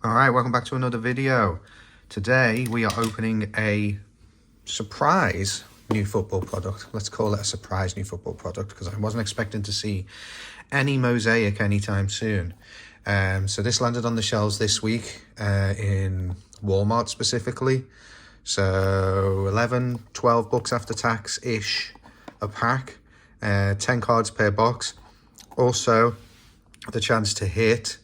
Alright, welcome back to another video. Today we are opening a surprise new football product. Let's call it a surprise new football product because I wasn't expecting to see any Mosaic anytime soon. So this landed on the shelves this week in Walmart specifically. So 11, 12 bucks after tax-ish a pack, 10 cards per box. Also the chance to hit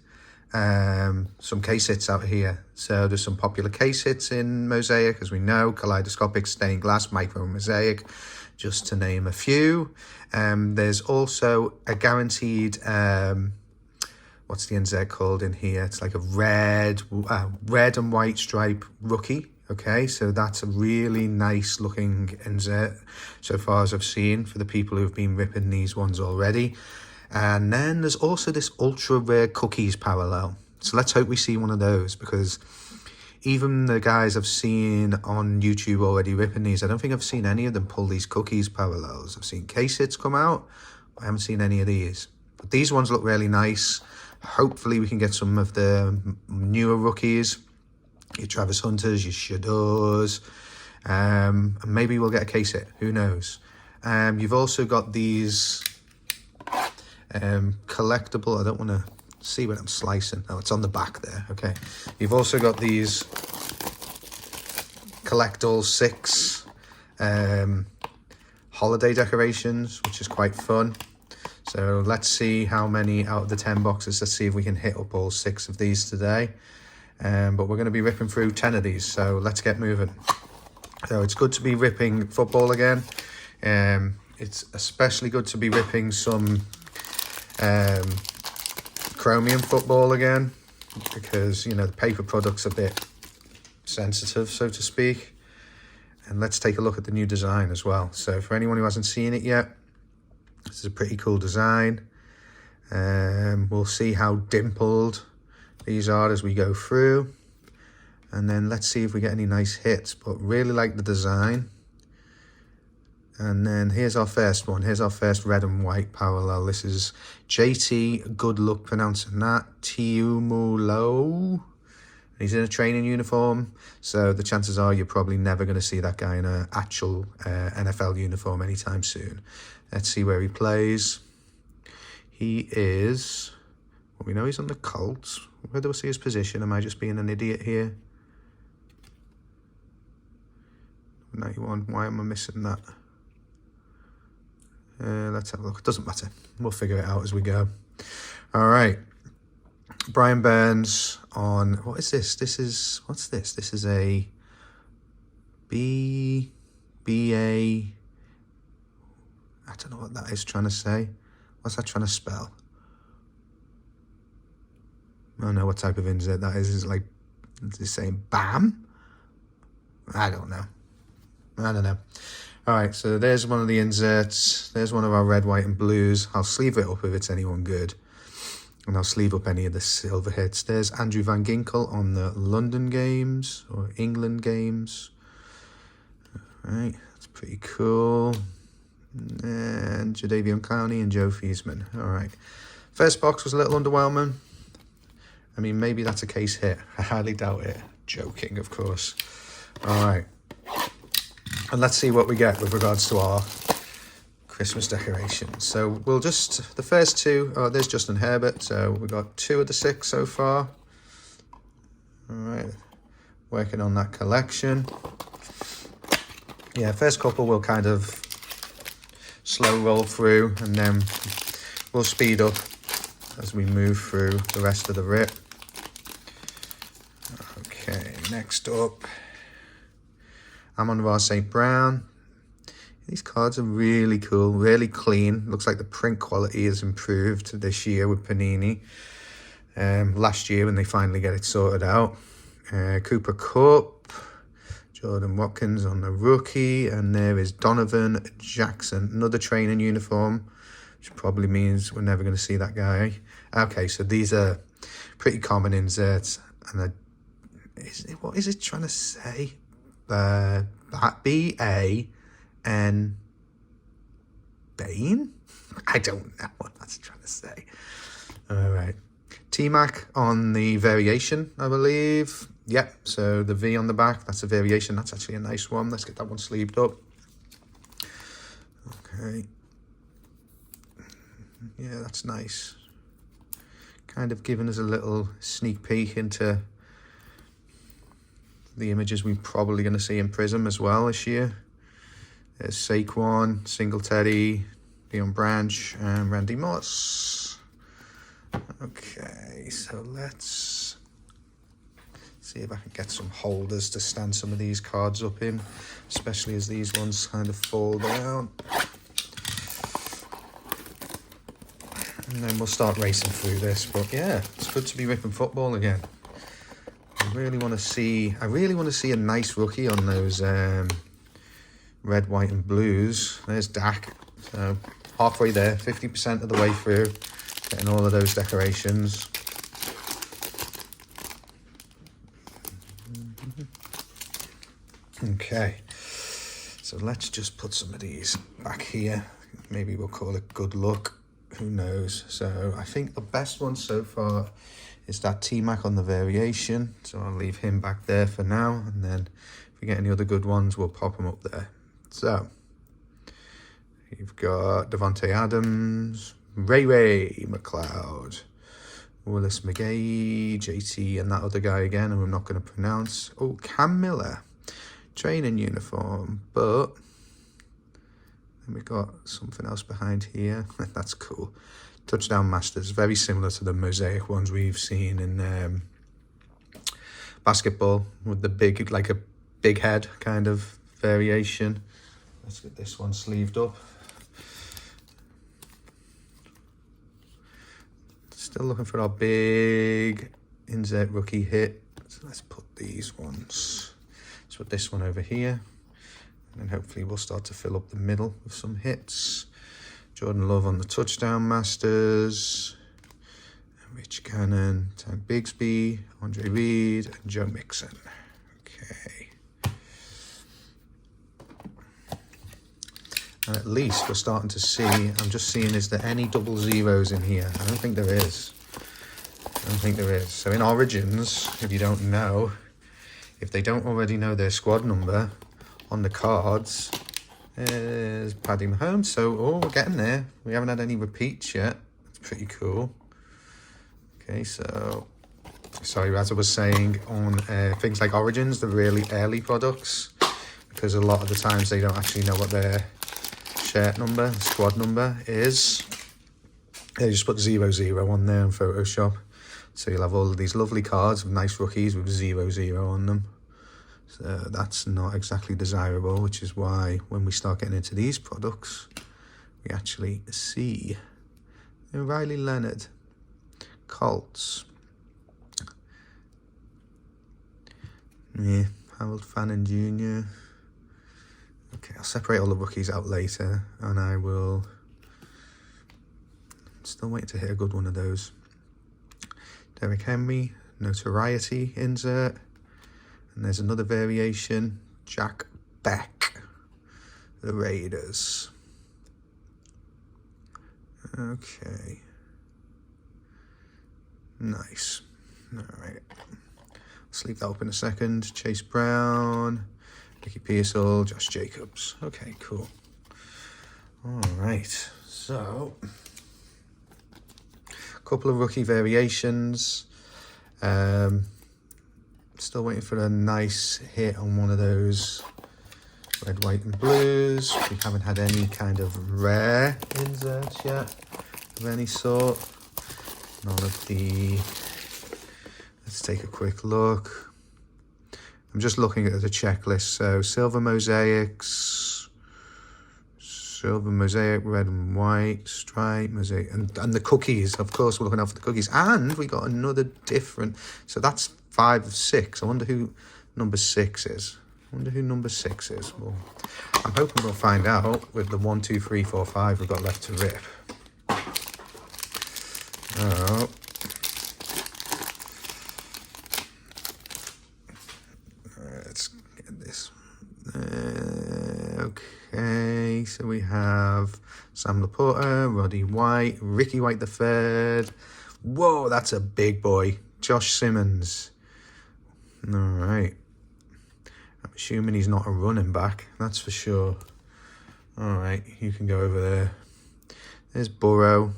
some case hits out here. So there's some popular case hits in Mosaic, as we know: kaleidoscopic, stained glass, micro Mosaic, just to name a few. There's also a guaranteed what's the insert called in here? It's like a red and white stripe rookie. Okay, so that's a really nice looking insert so far as I've seen for the people who've been ripping these ones already. And then there's also this ultra rare cookies parallel. So let's hope we see one of those, because even the guys I've seen on YouTube already ripping these, I don't think I've seen any of them pull these cookies parallels. I've seen case hits come out, but I haven't seen any of these. But these ones look really nice. Hopefully we can get some of the newer rookies, your Travis Hunters, your Shadors, and maybe we'll get a case hit. Who knows? You've also got these collectible, I don't want to see what I'm slicing. Oh, it's on the back there. Okay, you've also got these collect all 6 holiday decorations, which is quite fun. So let's see how many out of the 10 boxes. Let's see if we can hit up all 6 of these today. But we're going to be ripping through 10 of these, so let's get moving. So it's good to be ripping football again. It's especially good to be ripping some chromium football again, because, you know, the paper product's a bit sensitive, so to speak. And let's take a look at the new design as well. So for anyone who hasn't seen it yet, this is a pretty cool design. We'll see how dimpled these are as we go through, and then let's see if we get any nice hits. But really like the design. And then here's our first one. Here's our first red and white parallel. This is JT, good luck pronouncing that, Tiumulo. He's in a training uniform, so the chances are you're probably never going to see that guy in an actual NFL uniform anytime soon. Let's see where he plays. He is, well, we know he's on the Colts. Where do we see his position? Am I just being an idiot here? 91, why am I missing that? Let's have a look. It doesn't matter. We'll figure it out as we go. All right. Brian Burns on, what is this? What's this? This is a BA. I don't know what that is trying to say. What's that trying to spell? I don't know what type of insert that is. Is it like, is it saying BAM? I don't know. All right, so there's one of the inserts. There's one of our red, white, and blues. I'll sleeve it up if it's anyone good. And I'll sleeve up any of the silver hits. There's Andrew Van Ginkel on the London games, or England games. All right, that's pretty cool. And Jadeveon Clowney and Joe Fiesman. All right. First box was a little underwhelming. I mean, maybe that's a case hit. I highly doubt it. Joking, of course. All right. And let's see what we get with regards to our Christmas decorations. So we'll just, the first 2, oh, there's Justin Herbert. So we've got 2 of the 6 so far. All right. Working on that collection. Yeah, first couple we'll kind of slow roll through, and then we'll speed up as we move through the rest of the rip. Okay, next up, Amon-Ra St. Brown. These cards are really cool, really clean. Looks like the print quality has improved this year with Panini. Last year when they finally get it sorted out. Cooper Kupp, Jordan Watkins on the rookie, and there is Donovan Jackson, another training uniform, which probably means we're never going to see that guy. Okay, so these are pretty common inserts, and what is it trying to say? B-A-N Bane? I don't know what that's trying to say. All right. T-Mac on the variation, I believe. Yep, so the V on the back, that's a variation. That's actually a nice one. Let's get that one sleeved up. Okay. Yeah, that's nice. Kind of giving us a little sneak peek into the images we're probably going to see in Prism as well this year. There's Saquon, Singletary, Leon Branch, and Randy Moss. Okay, so let's see if I can get some holders to stand some of these cards up in, especially as these ones kind of fall down. And then we'll start racing through this. But yeah, it's good to be ripping football again. I really want to see a nice rookie on those red, white, and blues. There's Dak. So halfway there, 50% of the way through, getting all of those decorations. Okay, so let's just put some of these back here. Maybe we'll call it good luck. Who knows? So I think the best one so far is that T-Mac on the variation. So I'll leave him back there for now. And then if we get any other good ones, we'll pop them up there. So you've got Devontae Adams, Ray McLeod, Willis McGay, JT, and that other guy again, who I'm not going to pronounce. Oh, Cam Miller, training uniform, but then we got something else behind here. That's cool. Touchdown Masters, very similar to the Mosaic ones we've seen in basketball, with the big, like a big head kind of variation. Let's get this one sleeved up. Still looking for our big insert rookie hit. So let's put these ones. Let's put this one over here. And then hopefully we'll start to fill up the middle with some hits. Jordan Love on the Touchdown Masters. Rich Gannon, Tank Bigsby, Andre Reed, and Joe Mixon. Okay. And at least we're starting to see, I'm just seeing, is there any double zeros in here? I don't think there is. So in Origins, if you don't know, if they don't already know their squad number, on the cards is Paddy Mahomes. So, we're getting there. We haven't had any repeats yet. That's pretty cool. Okay, so, sorry, as I was saying, on things like Origins, the really early products, because a lot of the times they don't actually know what their shirt number, squad number is. They just put 00 on there in Photoshop. So you'll have all of these lovely cards with nice rookies with 00 on them. So that's not exactly desirable, which is why when we start getting into these products, we actually see Riley Leonard, Colts, Harold Fannin Jr. Okay, I'll separate all the rookies out later, and I will. Still waiting to hit a good one of those. Derrick Henry, notoriety insert. And there's another variation, Jack Beck, the Raiders. Okay. Nice. All right. Let's leave that up in a second. Chase Brown, Ricky Pearsall, Josh Jacobs. Okay, cool. All right. So, a couple of rookie variations. Still waiting for a nice hit on one of those red, white, and blues. We haven't had any kind of rare inserts yet of any sort. None of the. Let's take a quick look. I'm just looking at the checklist. So silver mosaics, red and white, stripe, mosaic, and the cookies. Of course, we're looking out for the cookies. And we got another different. So that's 5 of 6. I wonder who number 6 is. Well, I'm hoping we'll find out with the 1, 2, 3, 4, 5 we've got left to rip. Oh. Let's get this. Okay, so we have Sam Laporta, Roddy White, Ricky White III, Whoa, that's a big boy. Josh Simmons. All right. I'm assuming he's not a running back. That's for sure. All right, you can go over there. There's Burrow,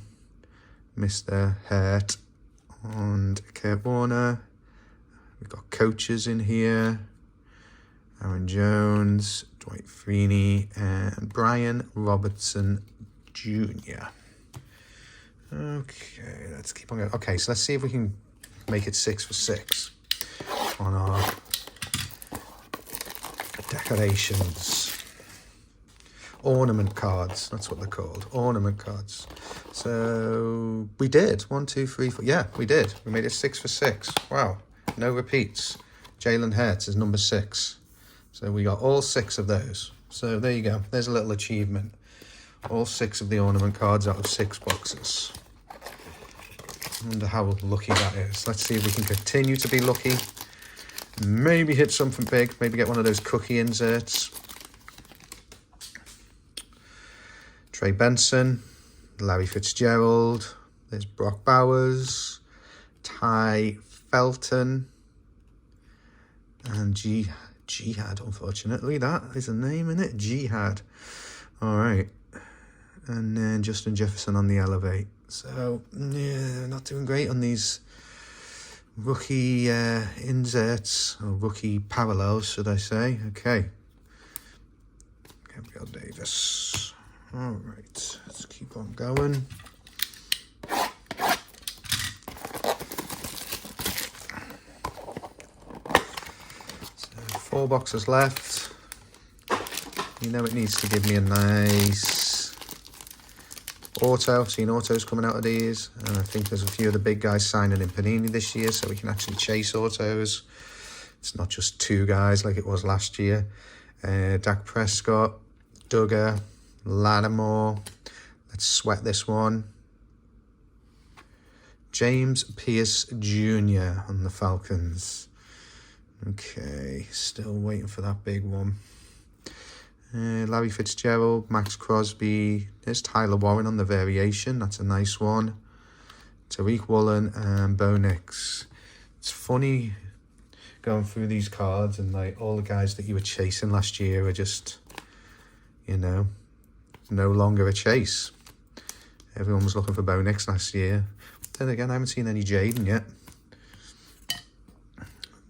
Mr. Hurt, and Kurt Warner. We've got coaches in here. Aaron Jones, Dwight Freeney, and Brian Robertson Jr. Okay, let's keep on going. Okay, so let's see if we can make it 6 for 6 on our decorations. Ornament cards, that's what they're called, ornament cards. So we did 1, 2, 3, 4. Yeah, we did. We made it 6 for 6. Wow, no repeats. Jalen Hurts is number 6. So we got all 6 of those. So there you go. There's a little achievement. All 6 of the ornament cards out of 6 boxes. I wonder how lucky that is. Let's see if we can continue to be lucky. Maybe hit something big. Maybe get one of those cookie inserts. Trey Benson, Larry Fitzgerald, there's Brock Bowers, Ty Felton, and Jihad, unfortunately. That is a name, isn't it? Jihad. All right. And then Justin Jefferson on the elevate. So, yeah, not doing great on these rookie inserts, or rookie parallels, should I say. Okay. Gabriel Davis. All right, let's keep on going. So 4 boxes left. You know it needs to give me a nice auto. I've seen autos coming out of these, and I think there's a few of the big guys signing in Panini this year, so we can actually chase autos. It's not just 2 guys like it was last year. Dak Prescott, Duggar, Lattimore. Let's sweat this one. James Pierce Jr. on the Falcons. Okay, still waiting for that big one. Larry Fitzgerald, Max Crosby. There's Tyler Warren on the variation. That's a nice one. Tariq Woolen and Bo Nix. It's funny going through these cards and like all the guys that you were chasing last year are just, you know, no longer a chase. Everyone was looking for Bo Nix last year. Then again, I haven't seen any Jaden yet.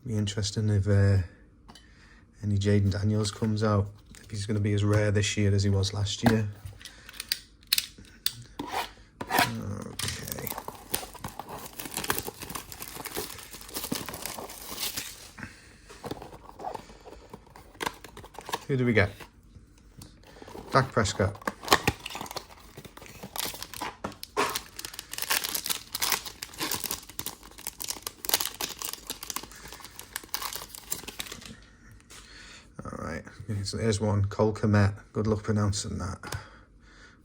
Be interesting if any Jaden Daniels comes out. If he's going to be as rare this year as he was last year. Okay. Who do we get? Dak Prescott. So there's one. Cole Kmet. Good luck pronouncing that.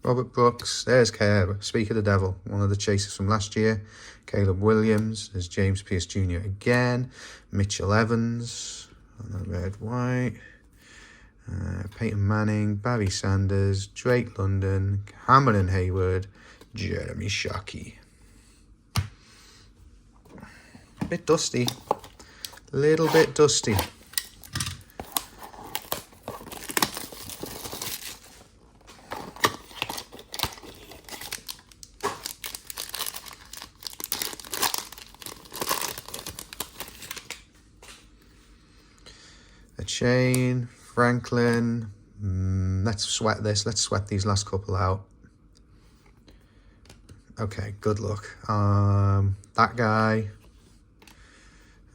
Robert Brooks. There's Caleb. Speak of the devil. One of the chasers from last year. Caleb Williams. There's James Pierce Jr. again. Mitchell Evans. On the red, white. Peyton Manning. Barry Sanders. Drake London. Cameron Hayward. Jeremy Shockey. A bit dusty. Little bit dusty. Shane, Franklin. Let's sweat this. Let's sweat these last couple out. Okay, good luck. That guy.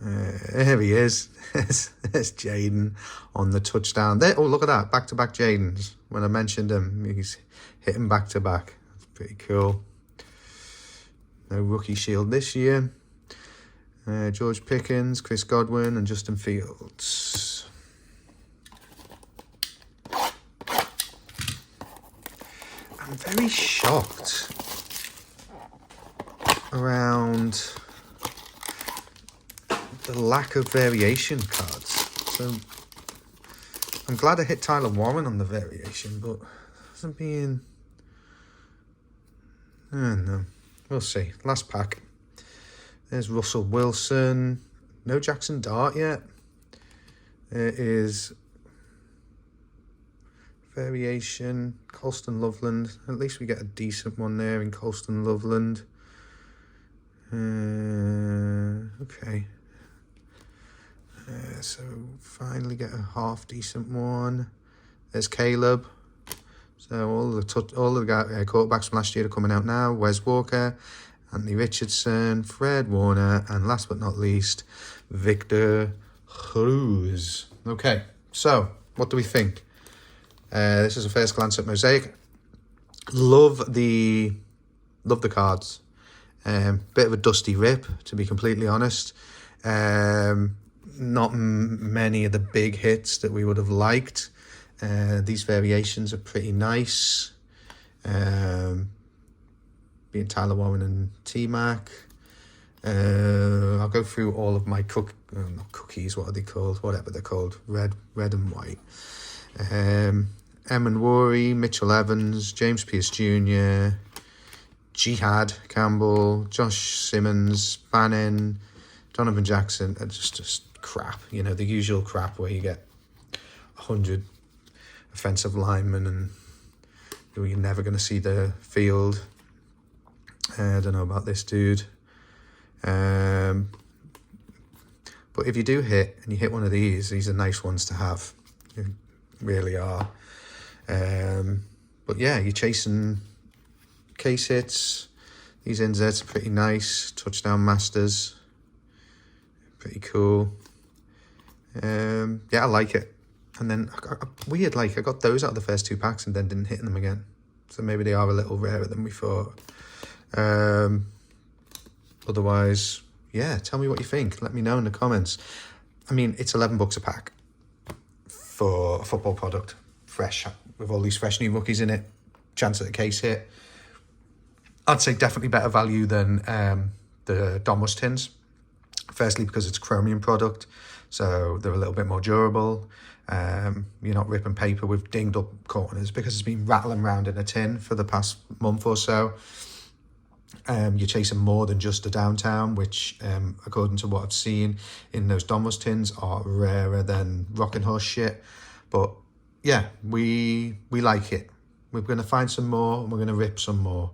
Here he is. There's Jaden on the touchdown. There. Oh, look at that. Back-to-back Jadens. When I mentioned him, he's hitting back-to-back. That's pretty cool. No rookie shield this year. George Pickens, Chris Godwin, and Justin Fields. I'm very shocked around the lack of variation cards. So I'm glad I hit Tyler Warren on the variation, but hasn't been... I don't know. We'll see. Last pack. There's Russell Wilson. No Jackson Dart yet. There is variation. Colston Loveland. At least we get a decent one there in Colston Loveland. Okay. So finally get a half decent one. There's Caleb. So all the quarterbacks from last year are coming out now. Wes Walker, Anthony Richardson, Fred Warner, and last but not least, Victor Cruz. Okay, so what do we think? This is a first glance at Mosaic. Love the cards. Bit of a dusty rip, to be completely honest. Not many of the big hits that we would have liked. These variations are pretty nice. Being Tyler Warren and T-Mac. I'll go through all of my not cookies, what are they called? Whatever they're called. Red and white. Eamon Worry, Mitchell Evans, James Pierce Jr., Jihad Campbell, Josh Simmons, Bannon, Donovan Jackson. Just crap, the usual crap where you get 100 offensive linemen and you're never going to see the field. I don't know about this dude. But if you do hit, and you hit one of these are nice ones to have. They really are. But yeah, you're chasing case hits. These inserts are pretty nice. Touchdown masters. Pretty cool. Yeah, I like it. And then, weird, I got those out of the first 2 packs and then didn't hit them again. So maybe they are a little rarer than we thought. Otherwise, yeah, tell me what you think. Let me know in the comments. I mean, it's $11 a pack for a football product. Fresh, with all these fresh new rookies in it. Chance at a case hit. I'd say definitely better value than the Domos tins. Firstly, because it's a chromium product, so they're a little bit more durable. You're not ripping paper with dinged up corners because it's been rattling around in a tin for the past month or so. You're chasing more than just a downtown, which, according to what I've seen in those Domos tins, are rarer than Rockin' Horse shit. But yeah, we like it. We're going to find some more, and we're going to rip some more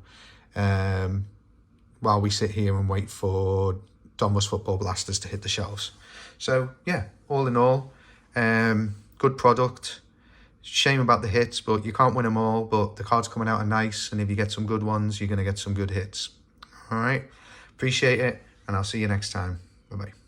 while we sit here and wait for Domos Football Blasters to hit the shelves. So yeah, all in all, good product. Shame about the hits, but you can't win them all. But the cards coming out are nice, and if you get some good ones, you're going to get some good hits. All right, appreciate it, and I'll see you next time. Bye-bye.